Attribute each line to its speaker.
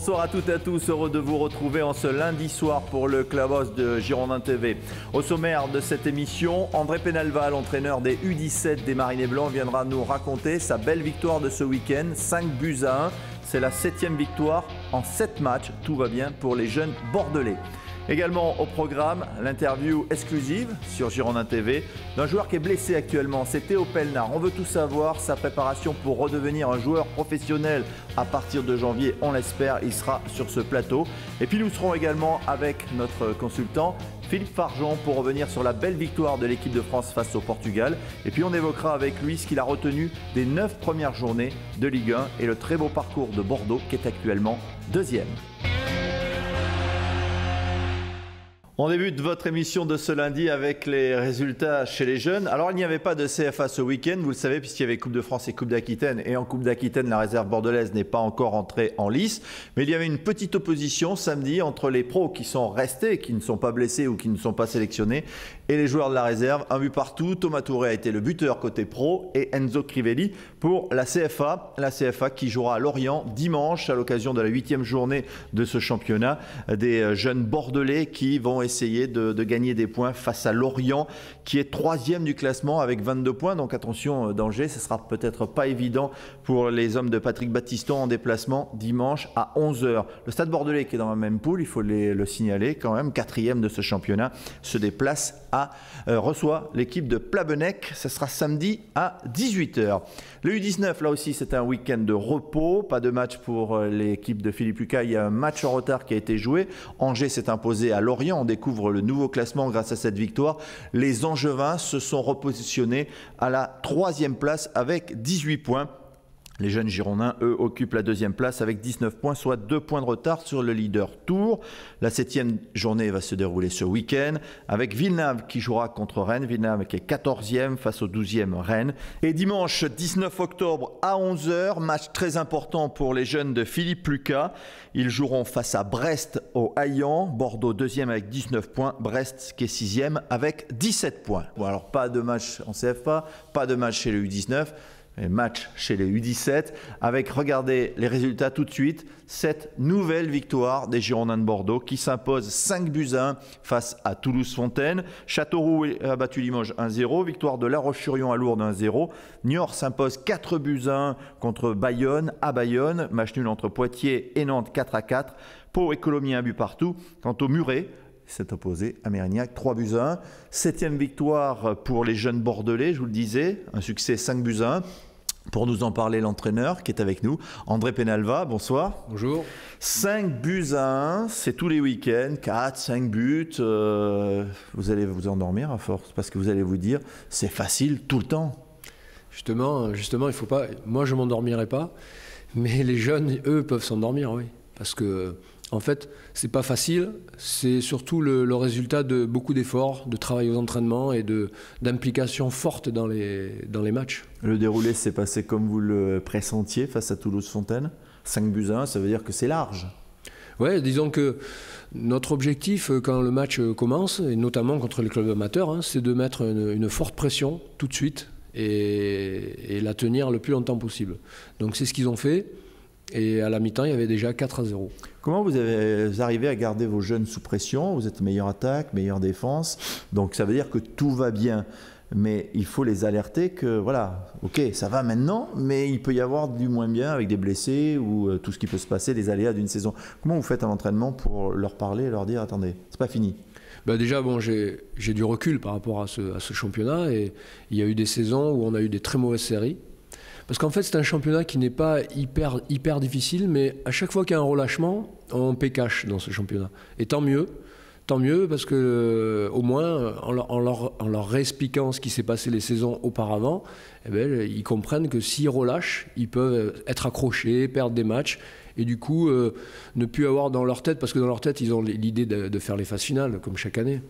Speaker 1: Bonsoir à toutes et à tous, heureux de vous retrouver en ce lundi soir pour le Clubhouse de Girondin TV. Au sommaire de cette émission, André Penalva, l'entraîneur des U17 des Marinés Blancs, viendra nous raconter sa belle victoire de ce week-end, 5-1. C'est la 7e victoire en 7 matchs, tout va bien pour les jeunes bordelais. Également au programme, l'interview exclusive sur Girondin TV d'un joueur qui est blessé actuellement, c'est Théo Pelnard. On veut tout savoir, sa préparation pour redevenir un joueur professionnel à partir de janvier, on l'espère, il sera sur ce plateau. Et puis nous serons également avec notre consultant Philippe Fargeon pour revenir sur la belle victoire de l'équipe de France face au Portugal. Et puis on évoquera avec lui ce qu'il a retenu des 9 premières journées de Ligue 1 et le très beau parcours de Bordeaux qui est actuellement 2e. On débute votre émission de ce lundi avec les résultats chez les jeunes. Alors il n'y avait pas de CFA ce week-end, vous le savez, puisqu'il y avait Coupe de France et Coupe d'Aquitaine. Et en Coupe d'Aquitaine, la réserve bordelaise n'est pas encore entrée en lice. Mais il y avait une petite opposition samedi entre les pros qui sont restés, qui ne sont pas blessés ou qui ne sont pas sélectionnés, et les joueurs de la réserve. Un but partout, Thomas Touré a été le buteur côté pro et Enzo Crivelli pour la CFA. La CFA qui jouera à Lorient dimanche à l'occasion de la 8e journée de ce championnat. Des jeunes bordelais qui vont essayer de gagner des points face à Lorient qui est 3e du classement avec 22 points. Donc attention danger, ce sera peut-être pas évident pour les hommes de Patrick Battiston en déplacement dimanche à 11 h. Le Stade Bordelais qui est dans la même poule, il faut le signaler quand même, 4e de ce championnat, se déplace reçoit l'équipe de Plabennec. Ce sera samedi à 18 h. Le U19, là aussi, c'est un week-end de repos. Pas de match pour l'équipe de Philippe Lucas. Il y a un match en retard qui a été joué. Angers s'est imposé à Lorient. On découvre le nouveau classement grâce à cette victoire. Les Angevins se sont repositionnés à la 3e place avec 18 points. Les jeunes Girondins, eux, occupent la 2e place avec 19 points, soit 2 points de retard sur le leader Tours. La 7e journée va se dérouler ce week-end avec Villeneuve qui jouera contre Rennes. Villeneuve qui est 14e face au 12e Rennes. Et dimanche 19 octobre à 11 h, match très important pour les jeunes de Philippe Lucas. Ils joueront face à Brest au Haillan. Bordeaux 2e avec 19 points. Brest qui est 6e avec 17 points. Bon, alors pas de match en CFA, pas de match chez le U19. Match chez les U17 avec, regardez les résultats tout de suite, cette nouvelle victoire des Girondins de Bordeaux qui s'impose 5-1 face à Toulouse-Fontaine. Châteauroux a battu Limoges 1-0, victoire de La Roche-sur-Yon à Lourdes 1-0. Niort s'impose 4-1 contre Bayonne à Bayonne, match nul entre Poitiers et Nantes 4-4. Pau et Colomiers 1 but partout. Quant au Muret, s'est opposé à Mérignac, 3-1. 7e victoire pour les jeunes bordelais, je vous le disais, un succès 5-1. Pour nous en parler, l'entraîneur qui est avec nous, André Penalva, bonsoir.
Speaker 2: Bonjour.
Speaker 1: 5-1, c'est tous les week-ends, 4, 5 buts. Vous allez vous endormir à force, parce que vous allez vous dire, c'est facile tout le temps.
Speaker 2: Justement, il faut pas. Moi, je m'endormirai pas, mais les jeunes, eux, peuvent s'endormir, oui, parce que. En fait, c'est pas facile, c'est surtout le résultat de beaucoup d'efforts, de travail aux entraînements et d'implication forte dans les matchs.
Speaker 1: Le déroulé s'est passé comme vous le pressentiez face à Toulouse-Fontaine, 5-1, ça veut dire que c'est large.
Speaker 2: Oui, disons que notre objectif quand le match commence, et notamment contre les clubs amateurs, hein, c'est de mettre une forte pression tout de suite et la tenir le plus longtemps possible. Donc c'est ce qu'ils ont fait. Et à la mi-temps, il y avait déjà 4-0.
Speaker 1: Comment vous arrivez à garder vos jeunes sous pression? Vous êtes meilleure attaque, meilleure défense. Donc ça veut dire que tout va bien. Mais il faut les alerter que, voilà, ok, ça va maintenant, mais il peut y avoir du moins bien avec des blessés ou tout ce qui peut se passer, les aléas d'une saison. Comment vous faites un entraînement pour leur parler et leur dire, attendez, c'est pas fini?
Speaker 2: Ben déjà, bon, j'ai du recul par rapport à ce championnat. Et il y a eu des saisons où on a eu des très mauvaises séries. Parce qu'en fait, c'est un championnat qui n'est pas hyper difficile, mais à chaque fois qu'il y a un relâchement, on paie cash dans ce championnat. Et tant mieux parce que au moins, en leur réexpliquant ce qui s'est passé les saisons auparavant, eh bien, ils comprennent que s'ils relâchent, ils peuvent être accrochés, perdre des matchs, et du coup, ne plus avoir dans leur tête, parce que dans leur tête, ils ont l'idée de faire les phases finales, comme chaque année.